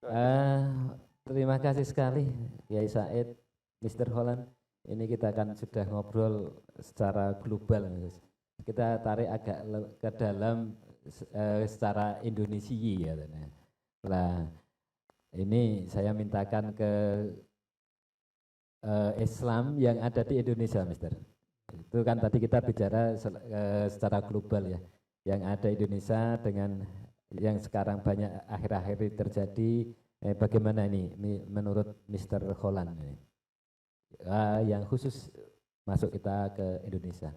Eh, Terima kasih sekali Kiai Said, Mr. Holland. Ini kita akan sudah ngobrol secara global, Gus. Kita tarik agak ke dalam secara Indonesia ya. Nah, ini saya mintakan ke Islam yang ada di Indonesia, Mister. Itu kan tadi kita bicara secara global ya. Yang ada Indonesia dengan yang sekarang banyak akhir-akhir ini terjadi, bagaimana ini menurut Mr. Holland ini? Yang khusus masuk kita ke Indonesia.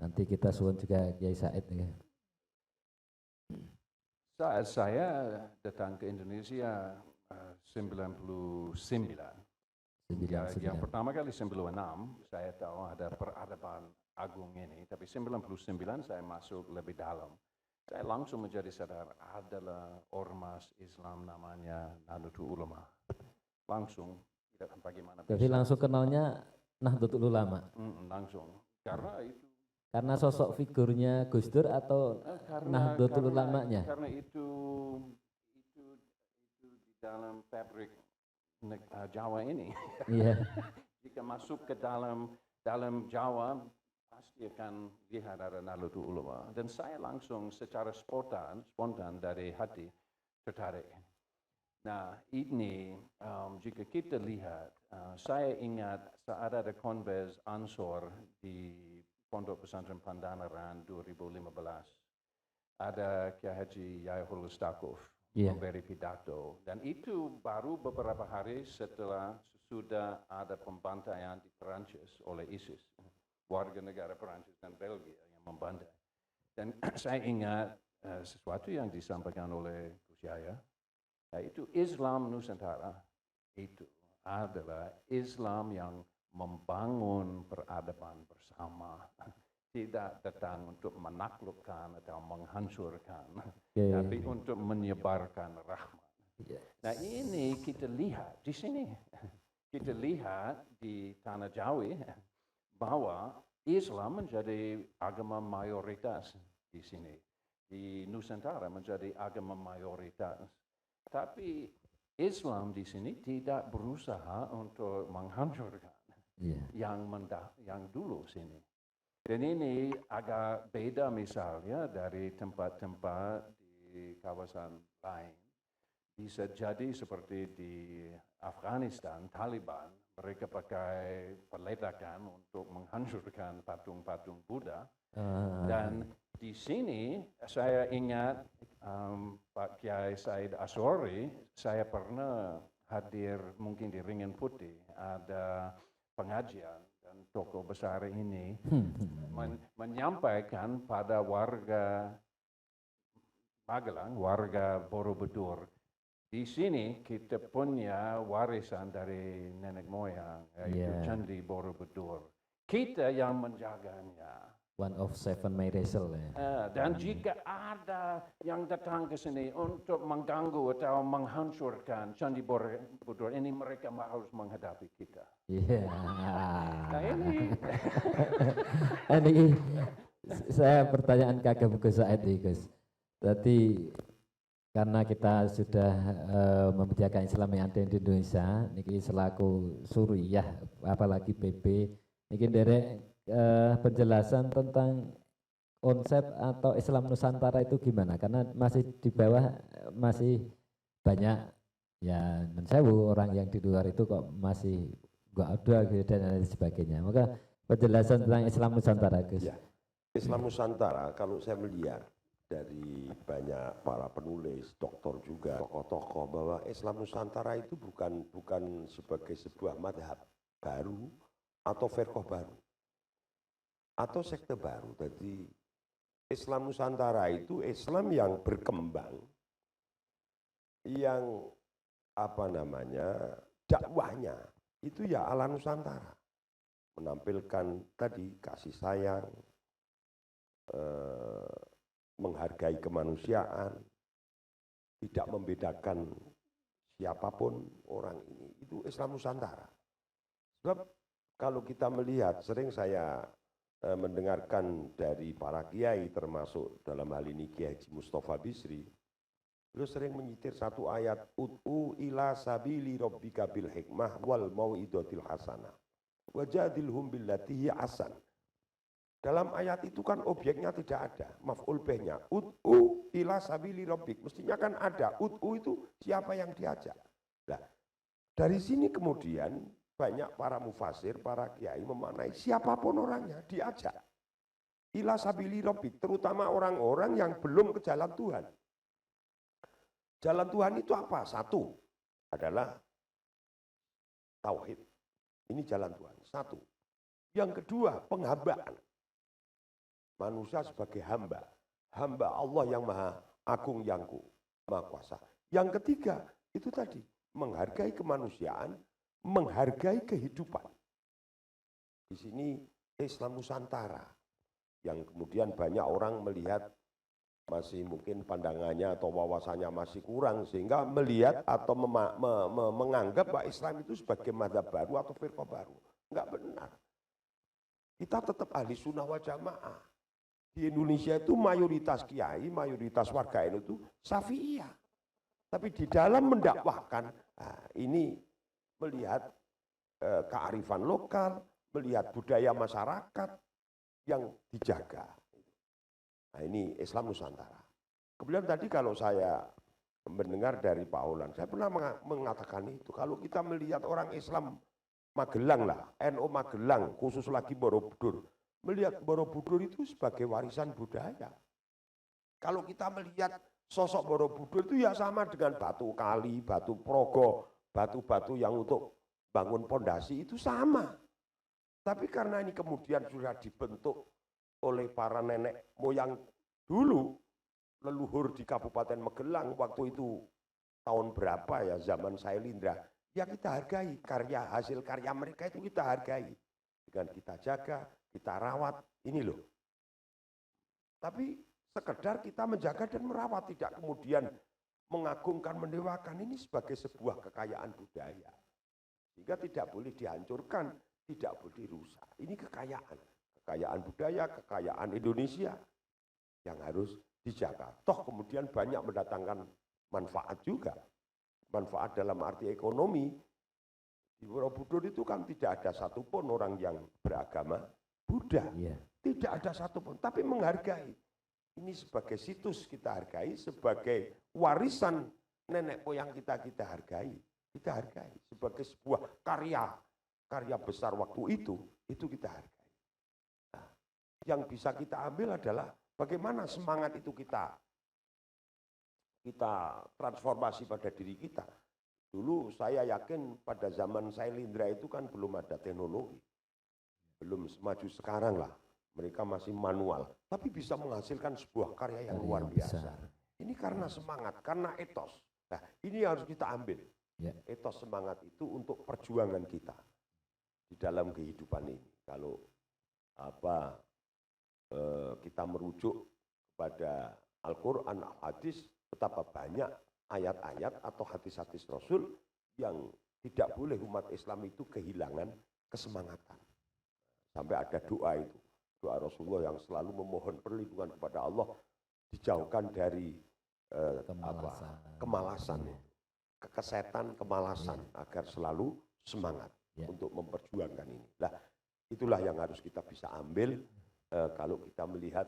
Nanti kita suun juga Kiai Said ya. Saat saya datang ke Indonesia 99. Yang pertama kali 96 saya tahu ada peradaban agung ini, tapi 99 saya masuk lebih dalam. Saya langsung menjadi sadar adalah ormas Islam namanya Nahdlatul Ulama. Langsung, tidak bagaimana. Jadi langsung kenalnya Nahdlatul Ulama. Langsung, karena itu. Karena sosok figurnya Gus Dur atau Nahdlatul Ulamanya? Karena itu di dalam fabrik Jawa ini. Iya. Jika masuk ke dalam Jawa pasti akan lihat ada Nahdlatul Ulama. Dan saya langsung secara spontan dari hati tertarik. Nah ini jika kita lihat, saya ingat saat ada konvers Ansor di Pondok Pesantren Pandanaran 2015. Ada Kiai Haji Yahya Stakuf memberi pidato, dan itu baru beberapa hari setelah sudah ada pembantaian di Perancis oleh ISIS, warga negara Perancis dan Belgia yang membantai. Dan saya ingat sesuatu yang disampaikan oleh Gus Yahya, yaitu Islam Nusantara itu adalah Islam yang membangun peradaban bersama. Tidak datang untuk menaklukkan atau menghancurkan, tapi untuk menyebarkan rahmat. Nah ini kita lihat di sini, kita lihat di Tanah Jawi bahwa Islam menjadi agama mayoritas di sini. Di Nusantara menjadi agama mayoritas. Tapi Islam di sini tidak berusaha untuk menghancurkan yang dulu sini. Dan ini agak beda misalnya dari tempat-tempat di kawasan lain. Bisa jadi seperti di Afghanistan, Taliban, mereka pakai peletakan untuk menghancurkan patung-patung Buddha. Dan di sini saya ingat Pak Kiai Said Ashori, saya pernah hadir mungkin di Ringin Putih, ada pengajian. Dan tokoh besar ini menyampaikan pada warga Magelang, warga Borobudur, di sini kita punya warisan dari nenek moyang, yaitu Candi Borobudur. Kita yang menjaganya. One of seven Mayresel ya. Dan jika ada yang datang ke sini untuk mengganggu atau menghancurkan Candi Borobudur ini, mereka harus menghadapi kita. Iya. Nah ini. Ini saya pertanyaan kagum Gus Said Gus. Tadi karena kita sudah membicarakan Islam yang ada di Indonesia, niki selaku Suriyah, apalagi PP, niki derek penjelasan tentang konsep atau Islam Nusantara itu gimana? Karena masih di bawah masih banyak ya mensewu orang yang di luar itu kok masih nggak ada gitu dan lain sebagainya. Maka penjelasan tentang Islam Nusantara, Gus. Ya, Islam Nusantara kalau saya melihat dari banyak para penulis, doktor juga, tokoh-tokoh bahwa Islam Nusantara itu bukan sebagai sebuah madhab baru atau firqah baru atau sekte baru. Jadi Islam Nusantara itu Islam yang berkembang, yang dakwahnya itu ya ala Nusantara, menampilkan tadi kasih sayang, menghargai kemanusiaan, tidak membedakan siapapun orang ini, itu Islam Nusantara. Sebab kalau kita melihat, sering saya mendengarkan dari para kiai termasuk dalam hal ini Kiai Haji Mustafa Bisri, Beliau sering menyitir satu ayat, ud'u ila sabili rabbika bil hikmah wal mau'idotil hasanah wajadilhum billati hiya asan. Dalam ayat itu kan objeknya tidak ada, maf'ul bihnya. Ud'u ila sabili rabbik, mestinya kan ada. Ud'u itu siapa yang diajak. Nah, dari sini kemudian banyak para mufasir, para kiai memaknai siapapun orangnya diajak. Ila sabili rabbik, terutama orang-orang yang belum ke jalan Tuhan. Jalan Tuhan itu apa? Satu adalah tauhid. Ini jalan Tuhan. Satu. Yang kedua, penghambaan. Manusia sebagai hamba. Hamba Allah yang maha agung, yang maha kuasa. Yang ketiga, itu tadi. Menghargai kemanusiaan, menghargai kehidupan. Di sini Islam Nusantara. Yang kemudian banyak orang melihat masih mungkin pandangannya atau wawasannya masih kurang, sehingga melihat atau menganggap bahwa Islam itu sebagai mazhab baru atau firqah baru. Enggak benar. Kita tetap ahli sunnah wal jamaah. Di Indonesia itu mayoritas kiai, mayoritas warga NU itu Syafi'iyah. Tapi di dalam mendakwahkan, ini melihat kearifan lokal, melihat budaya masyarakat yang dijaga. Nah, ini Islam Nusantara. Kemudian tadi kalau saya mendengar dari Pak Aulan, saya pernah mengatakan itu. Kalau kita melihat orang Islam Magelang lah, NU Magelang, khusus lagi Borobudur, melihat Borobudur itu sebagai warisan budaya. Kalau kita melihat sosok Borobudur itu ya sama dengan batu kali, batu progo, batu-batu yang untuk bangun pondasi itu sama. Tapi karena ini kemudian sudah dibentuk oleh para nenek moyang dulu, leluhur di Kabupaten Magelang waktu itu tahun berapa ya, zaman Sailendra, ya kita hargai hasil karya mereka, itu kita hargai dengan kita jaga, kita rawat, ini loh. Tapi sekedar kita menjaga dan merawat, tidak kemudian mengagungkan, mendewakan, ini sebagai sebuah kekayaan budaya, sehingga tidak boleh dihancurkan, tidak boleh dirusak. Ini kekayaan budaya, kekayaan Indonesia yang harus dijaga. Toh kemudian banyak mendatangkan manfaat juga. Manfaat dalam arti ekonomi. Di Borobudur itu kan tidak ada satupun orang yang beragama Buddha. Tidak ada satupun, tapi menghargai. Ini sebagai situs kita hargai, sebagai warisan nenek moyang kita hargai. Kita hargai sebagai sebuah karya besar waktu itu kita hargai. Yang bisa kita ambil adalah bagaimana semangat itu kita transformasi pada diri kita. Dulu saya yakin pada zaman Sailendra itu kan belum ada teknologi. Belum semaju sekarang lah. Mereka masih manual. Tapi bisa menghasilkan sebuah karya yang luar biasa. Ini karena semangat, karena etos. Nah, ini harus kita ambil. Etos semangat itu untuk perjuangan kita di dalam kehidupan ini. Kalau kita merujuk kepada Al-Quran, Al-Hadis, betapa banyak ayat-ayat atau hadis-hadis Rasul yang tidak boleh umat Islam itu kehilangan kesemangatan. Sampai ada doa itu, doa Rasulullah yang selalu memohon perlindungan kepada Allah, dijauhkan dari kemalasan, kesetan, kemalasan, agar selalu semangat untuk memperjuangkan ini. Nah, itulah yang harus kita bisa ambil. Kalau kita melihat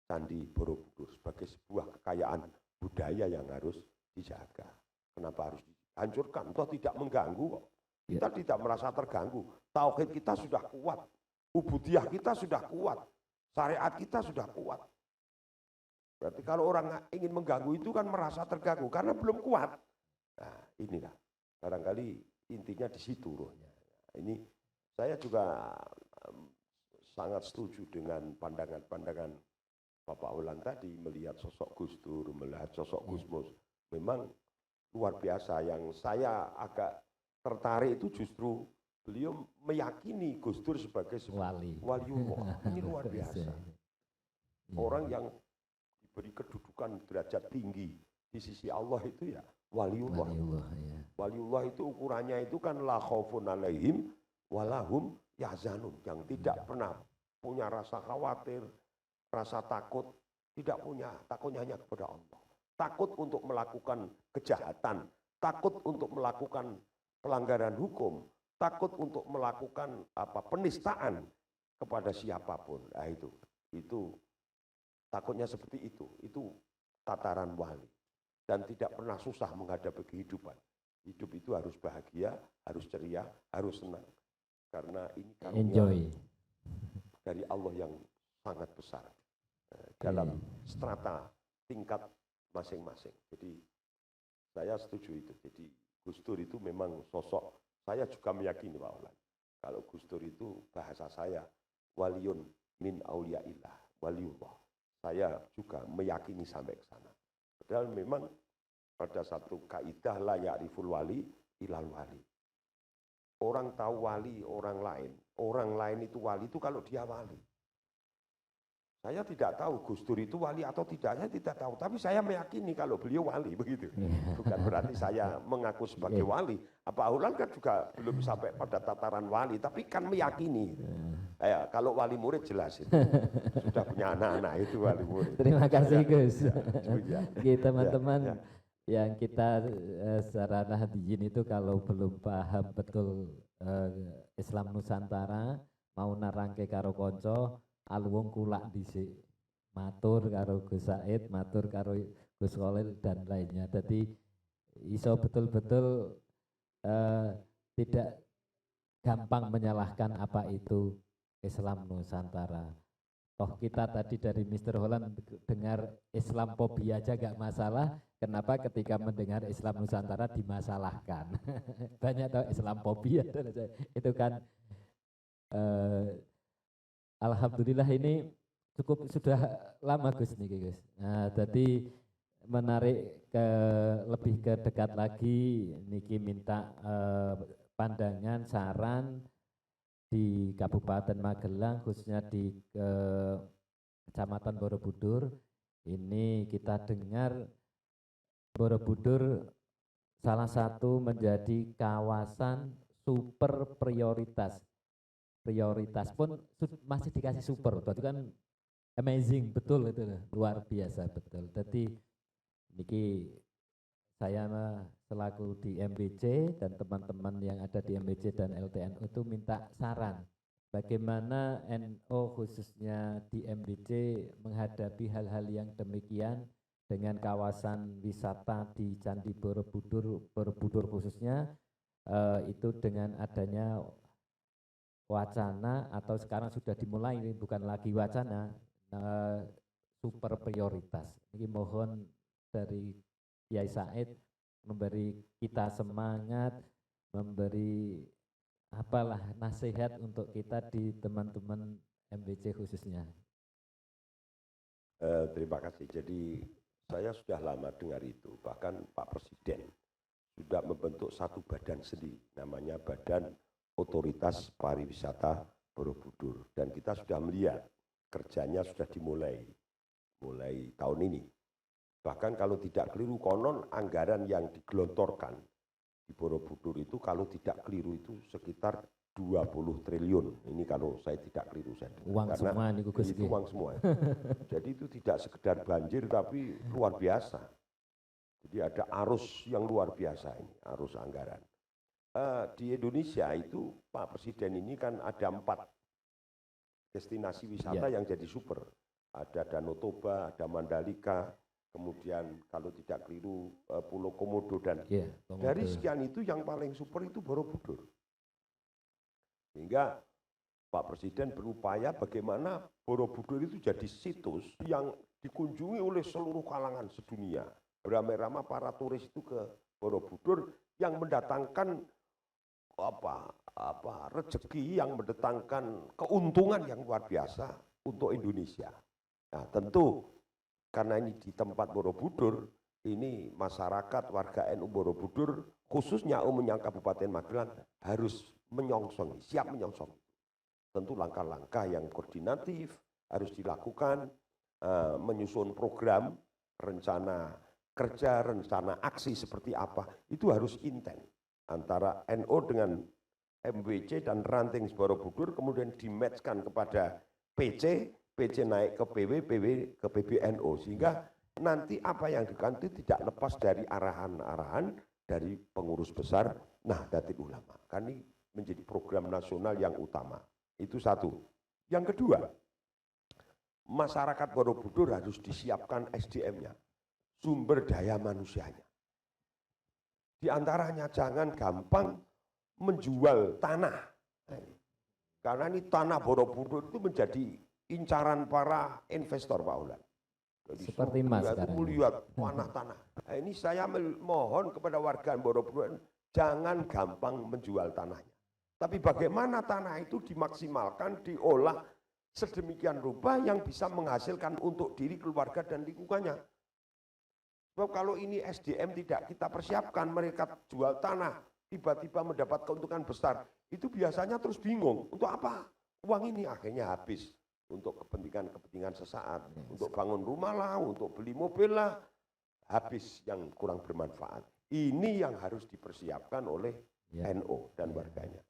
Candi Borobudur sebagai sebuah kekayaan budaya yang harus dijaga. Kenapa harus dihancurkan? Toh tidak mengganggu kok. Kita tidak merasa terganggu. Tauhid kita sudah kuat. Ubudiyah kita sudah kuat. Syariat kita sudah kuat. Berarti kalau orang ingin mengganggu itu kan merasa terganggu karena belum kuat. Nah, inilah barangkali intinya di situ rohnya. Ini saya juga sangat setuju dengan pandangan-pandangan Bapak Aulan tadi, melihat sosok Gus Dur, melihat sosok Gus Mus. Memang luar biasa. Yang saya agak tertarik itu justru beliau meyakini Gus Dur sebagai waliullah. Ini luar biasa. Orang yang diberi kedudukan derajat tinggi di sisi Allah itu ya waliullah. Waliullah itu ukurannya itu kan la khaufun alaihim walahum yahzanun, yang tidak pernah punya rasa khawatir, rasa takut, tidak punya, takutnya hanya kepada Allah. takut untuk melakukan kejahatan, takut untuk melakukan pelanggaran hukum, takut untuk melakukan penistaan kepada siapapun. Nah, itu takutnya seperti itu tataran wali. Dan tidak pernah susah menghadapi kehidupan. Hidup itu harus bahagia, harus ceria, harus senang. Karena ini karunia dari Allah yang sangat besar dalam strata tingkat masing-masing. Jadi saya setuju itu. Jadi Gus Dur itu memang sosok, saya juga meyakini Pak Olan. Kalau Gus Dur itu bahasa saya, waliyun min auliyaillah, waliullah. Saya juga meyakini sampai ke sana. Padahal memang ada satu kaidah la ya'riful wali ilal wali. Orang tahu wali orang lain itu wali itu kalau dia wali. Saya tidak tahu Gus Dur itu wali atau tidak, saya tidak tahu. Tapi saya meyakini kalau beliau wali, begitu. Bukan berarti saya mengaku sebagai wali. Pak Aulan kan juga belum sampai pada tataran wali, tapi kan meyakini. Kalau wali murid jelas itu. Sudah punya anak-anak itu wali murid. Terima kasih Gus. Ya. Teman-teman yang kita secara Nahdliyin itu kalau belum paham betul Islam Nusantara, mau narangke karo konco, alwung kulak dhisik, matur karo Gus Said, matur karo Gus Khalil dan lainnya. Jadi iso betul-betul tidak gampang menyalahkan apa itu Islam Nusantara. Toh kita tadi dari Mr. Holland dengar Islam fobia aja gak masalah, kenapa ketika mendengar Islam Nusantara dimasalahkan? Banyak tahu Islam fobia, itu kan alhamdulillah ini cukup sudah lama Gus nih Gus. Nah, jadi menarik lebih ke dekat lagi, niki minta pandangan, saran di Kabupaten Magelang, khususnya di Kecamatan Borobudur. Ini kita dengar Borobudur salah satu menjadi kawasan super prioritas. Prioritas pun masih dikasih super, itu kan amazing, betul itu, luar biasa betul. Jadi niki saya selaku di MBC dan teman-teman yang ada di MBC dan LTNU itu minta saran bagaimana NO khususnya di MBC menghadapi hal-hal yang demikian dengan kawasan wisata di Candi Borobudur khususnya itu dengan adanya wacana atau sekarang sudah dimulai, ini bukan lagi wacana, super prioritas. Ini mohon dari Kiai Said memberi kita semangat, memberi apalah nasihat untuk kita di teman-teman MBC khususnya. Terima kasih. Jadi saya sudah lama dengar itu, bahkan Pak Presiden sudah membentuk satu badan sendiri, namanya Badan Otoritas Pariwisata Borobudur. Dan kita sudah melihat kerjanya sudah dimulai tahun ini. Bahkan kalau tidak keliru, konon anggaran yang digelontorkan di Borobudur itu kalau tidak keliru itu sekitar 20 triliun. Ini kalau saya tidak keliru saya dengar. Uang karena semua ini Gus. Itu uang semua. Jadi itu tidak sekedar banjir tapi luar biasa. Jadi ada arus yang luar biasa ini, arus anggaran. Di Indonesia itu Pak Presiden ini kan ada 4 destinasi wisata yang jadi super. Ada Danau Toba, ada Mandalika, kemudian kalau tidak keliru Pulau Komodo, dan dari sekian itu yang paling super itu Borobudur. Sehingga Pak Presiden berupaya bagaimana Borobudur itu jadi situs yang dikunjungi oleh seluruh kalangan sedunia. Beramai-ramai para turis itu ke Borobudur yang mendatangkan rezeki, yang mendatangkan keuntungan yang luar biasa untuk Indonesia. Nah, tentu karena ini di tempat Borobudur, ini masyarakat warga NU Borobudur, khususnya umumnya Kabupaten Magelang, harus menyongsong, siap menyongsong. Tentu langkah-langkah yang koordinatif harus dilakukan, menyusun program, rencana kerja, rencana aksi seperti apa, itu harus intens. Antara NU dengan MWC dan ranting Borobudur, kemudian dimatchkan kepada PC naik ke PW, PW ke PBNU, sehingga nanti apa yang dikanti tidak lepas dari arahan-arahan dari pengurus besar Nahdlatul Ulama. Kan ini menjadi program nasional yang utama. Itu satu. Yang kedua, masyarakat Borobudur harus disiapkan SDM-nya, sumber daya manusianya. Di antaranya jangan gampang menjual tanah. Karena ini tanah Borobudur itu menjadi incaran para investor, Pak Ulan. Jadi Seperti emas sekarang. melihat tanah-tanah. Nah, ini saya mohon kepada warga Borobudur, jangan gampang menjual tanahnya. Tapi bagaimana tanah itu dimaksimalkan, diolah sedemikian rupa yang bisa menghasilkan untuk diri, keluarga, dan lingkungannya. Sebab kalau ini SDM tidak kita persiapkan, mereka jual tanah, tiba-tiba mendapat keuntungan besar, itu biasanya terus bingung, untuk apa? Uang ini akhirnya habis untuk kepentingan sesaat, untuk bangun rumah lah, untuk beli mobil lah, habis yang kurang bermanfaat. Ini yang harus dipersiapkan oleh NU dan warganya.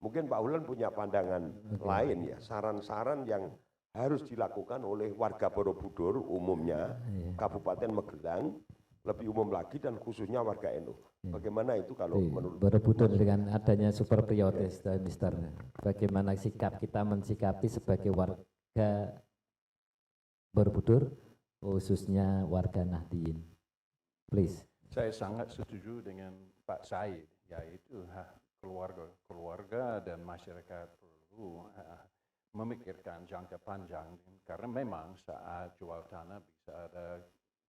Mungkin Pak Ulan punya pandangan lain ya, saran-saran yang harus dilakukan oleh warga Borobudur umumnya, Kabupaten Magelang, lebih umum lagi dan khususnya warga NU. Bagaimana itu kalau menurut Borobudur dengan adanya super prioritas, Mister, bagaimana sikap kita mensikapi sebagai warga Borobudur, khususnya warga Nahdien, please. Saya sangat setuju dengan Pak Said, yaitu keluarga dan masyarakat perlu memikirkan jangka panjang, karena memang saat jual tanah bisa ada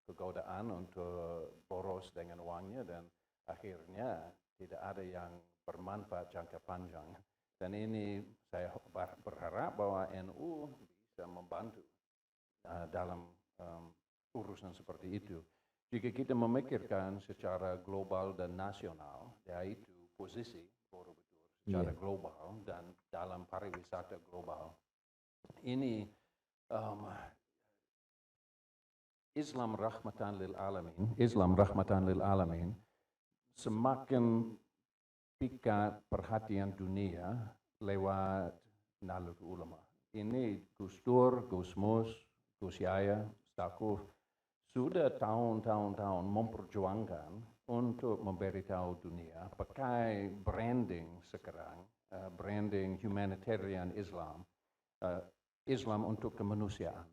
kegodaan untuk boros dengan uangnya dan akhirnya tidak ada yang bermanfaat jangka panjang. Dan ini saya berharap bahwa NU bisa membantu dalam urusan seperti itu. Jika kita memikirkan secara global dan nasional, yaitu posisi Borobudur secara global dan dalam pariwisata global, ini Islam rahmatan lil alamin, semakin pikat perhatian dunia lewat Nahdlatul Ulama. Ini Gus Dur, Gus Mus, Gus Yahya Stakuf sudah tahun-tahun memperjuangkan untuk memberitahu dunia pakai branding sekarang, branding humanitarian Islam, Islam untuk kemanusiaan.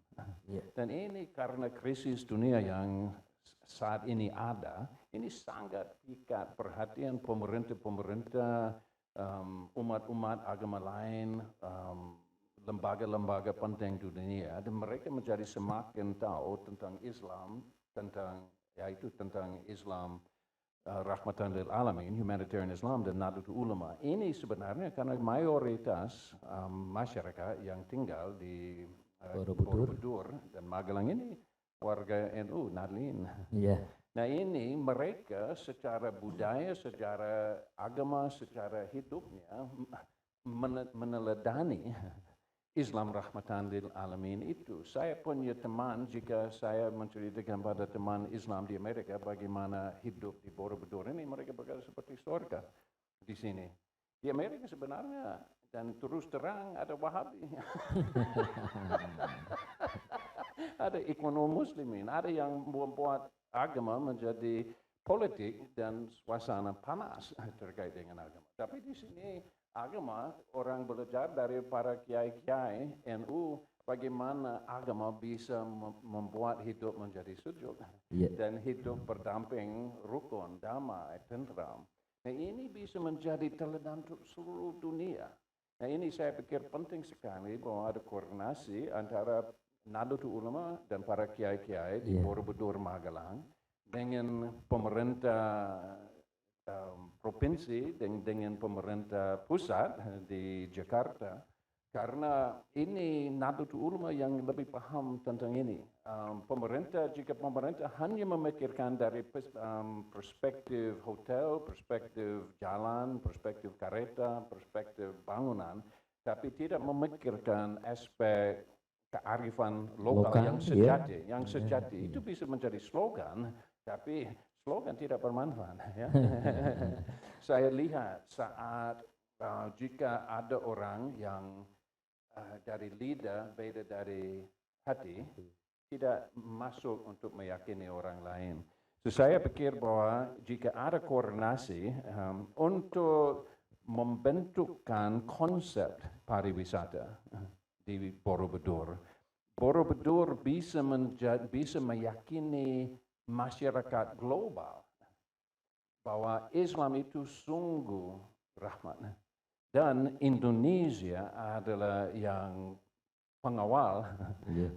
Dan ini karena krisis dunia yang saat ini ada, ini sangat pikat perhatian pemerintah-pemerintah, umat-umat agama lain, lembaga-lembaga penting di dunia, dan mereka menjadi semakin tahu tentang Islam, tentang Islam rahmatan lil alamin, humanitarian Islam dan Nahdlatul Ulama. Ini sebenarnya karena mayoritas masyarakat yang tinggal di Borobudur dan Magelang ini warga NU, Nahdlin. Nah ini mereka secara budaya, secara agama, secara hidupnya meneladani Islam rahmatan lil alamin itu. Saya punya teman, jika saya menceritakan pada teman Islam di Amerika bagaimana hidup di Borobudur ini, mereka berkata seperti surga di sini. Di Amerika sebenarnya, dan terus terang ada Wahabi. Ada ekonom muslimin, ada yang membuat agama menjadi politik dan suasana panas terkait dengan agama. Tapi di sini agama, orang belajar dari para kiai-kiai NU bagaimana agama bisa membuat hidup menjadi sejuk dan hidup berdamping, rukun, damai, tentram. Nah ini bisa menjadi teladan untuk seluruh dunia. Nah ini saya pikir penting sekali bahwa ada koordinasi antara Nahdlatul Ulama dan para kiai-kiai di Borobudur Magelang dengan pemerintah provinsi dengan pemerintah pusat di Jakarta, karena ini Nahdlatul Ulama yang lebih paham tentang ini. Jika pemerintah hanya memikirkan dari perspektif hotel, perspektif jalan, perspektif kereta, perspektif bangunan, tapi tidak memikirkan aspek kearifan lokal yang sejati, itu bisa menjadi slogan, tapi slogan tidak bermanfaat. Ya. Saya lihat saat jika ada orang yang dari lidah beda dari hati, tidak masuk untuk meyakini orang lain. So, saya pikir bahwa jika ada koordinasi untuk membentukkan konsep pariwisata di Borobudur, Borobudur bisa meyakini masyarakat global bahwa Islam itu sungguh rahmat. Dan Indonesia adalah yang pengawal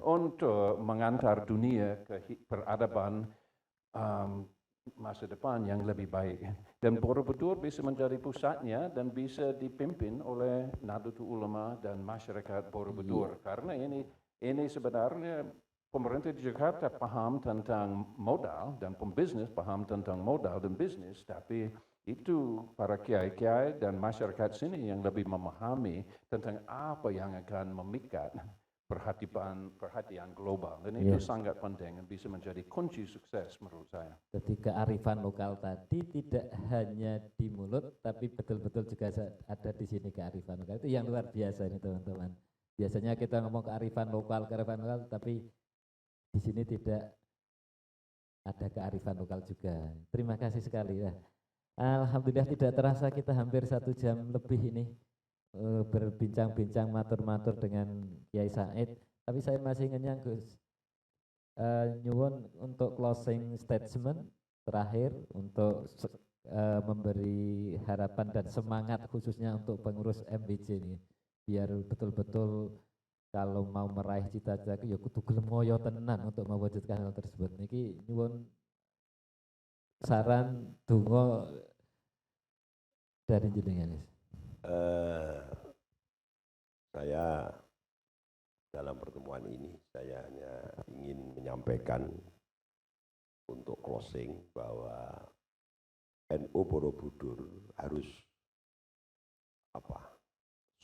untuk mengantar dunia ke peradaban masa depan yang lebih baik. Dan Borobudur bisa menjadi pusatnya dan bisa dipimpin oleh Nahdlatul Ulama dan masyarakat Borobudur. Karena ini sebenarnya pemerintah di Jakarta paham tentang modal dan pembisnis paham tentang modal dan bisnis, tapi itu para kiai-kiai dan masyarakat sini yang lebih memahami tentang apa yang akan memikat perhatian global. Dan itu sangat penting dan bisa menjadi kunci sukses menurut saya. Jadi kearifan lokal tadi tidak hanya di mulut, tapi betul-betul juga ada di sini kearifan lokal. Itu yang luar biasa ini teman-teman. Biasanya kita ngomong kearifan lokal, tapi di sini tidak ada kearifan lokal juga. Terima kasih sekali ya. Alhamdulillah tidak terasa kita hampir 1 jam lebih ini berbincang-bincang matur-matur dengan Kiai Said. Tapi saya masih ngenyang Gus. Nyuwun untuk closing statement terakhir untuk memberi harapan dan semangat khususnya untuk pengurus MBJ ini. Biar betul-betul kalau mau meraih cita-cita ya kudu gelem ngoyo tenan untuk mewujudkan hal tersebut. Niki nyuwun saran donga dari jenengan. Saya dalam pertemuan ini saya hanya ingin menyampaikan untuk closing bahwa NU Borobudur harus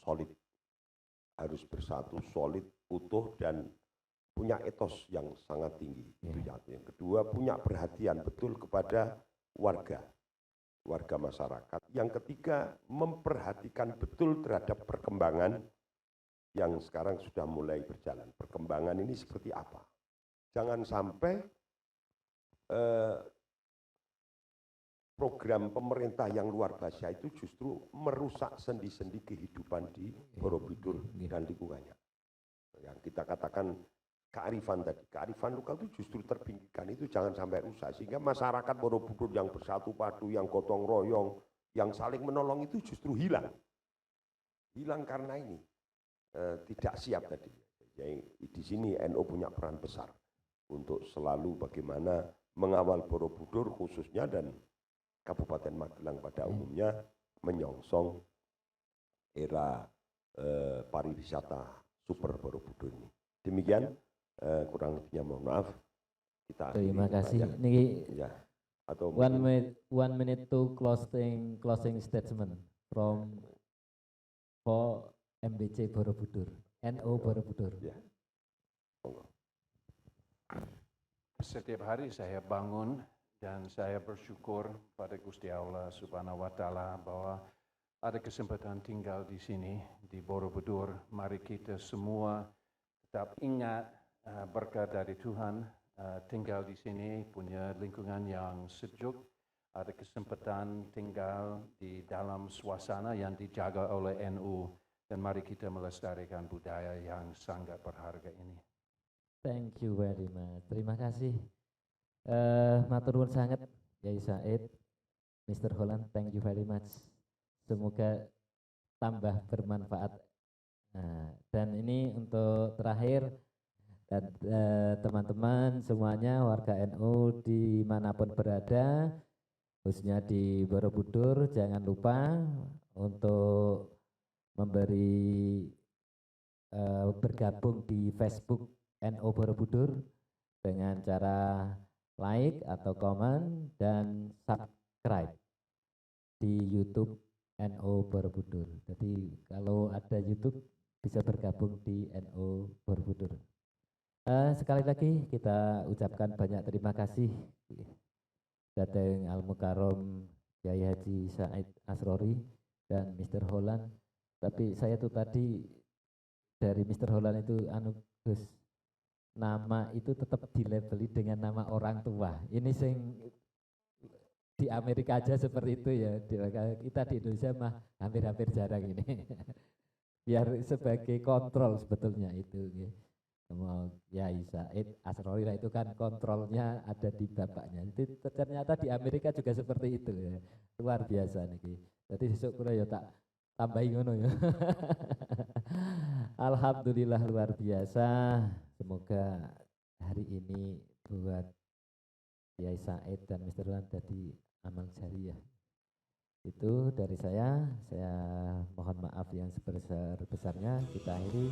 solid, harus bersatu, solid, utuh dan punya etos yang sangat tinggi. Itu yang kedua, punya perhatian betul kepada warga masyarakat. Yang ketiga, memperhatikan betul terhadap perkembangan yang sekarang sudah mulai berjalan. Perkembangan ini seperti apa? Jangan sampai program pemerintah yang luar biasa itu justru merusak sendi-sendi kehidupan di Borobudur dan lingkungannya. Yang kita katakan kearifan tadi, kearifan lokal itu justru terpinggirkan, itu jangan sampai rusak, sehingga masyarakat Borobudur yang bersatu padu, yang gotong royong, yang saling menolong itu justru hilang karena ini tidak siap tadi. Jadi di sini NU punya peran besar untuk selalu bagaimana mengawal Borobudur khususnya dan Kabupaten Magelang pada umumnya menyongsong era pariwisata super Borobudur ini. Demikian. Kurang lebihnya mohon maaf. Terima kasih. Ini ya, atau one minute to closing statement from for MBC Borobudur, NU Borobudur. Ya. Setiap hari saya bangun dan saya bersyukur pada Gusti Allah Subhanahu wa Ta'ala bahwa ada kesempatan tinggal di sini di Borobudur. Mari kita semua tetap ingat berkat dari Tuhan, tinggal di sini, punya lingkungan yang sejuk, ada kesempatan tinggal di dalam suasana yang dijaga oleh NU, dan mari kita melestarikan budaya yang sangat berharga ini. Thank you very much. Terima kasih. Matur nuwun sangat Kiai Said, Mr. Holland, thank you very much. Semoga tambah bermanfaat. Dan ini untuk terakhir, dan teman-teman semuanya warga NU dimanapun berada, khususnya di Borobudur, jangan lupa untuk memberi bergabung di Facebook NU Borobudur dengan cara like atau komen dan subscribe di YouTube NU Borobudur. Jadi kalau ada YouTube bisa bergabung di NU Borobudur. Sekali lagi kita ucapkan banyak terima kasih Dateng Al Mukarrom Kiai Haji Said Asrori dan Mr. Holland. Tapi saya tuh tadi dari Mr. Holland itu Gus, nama itu tetap dilabeli dengan nama orang tua. Ini sing di Amerika aja seperti itu ya. Kita di Indonesia mah hampir-hampir jarang ini. Biar sebagai kontrol sebetulnya itu. Mau Yai Said Asrorila itu kan kontrolnya ada di bapaknya. Itu ternyata di Amerika juga seperti itu ya. Luar biasa nih. Jadi besok kula ya tak tambahin ngono ya. Alhamdulillah luar biasa. Semoga hari ini buat Yai Said dan Mr. Wan tadi amal jariah. Itu dari saya mohon maaf yang sebesar-besarnya. Kita akhiri.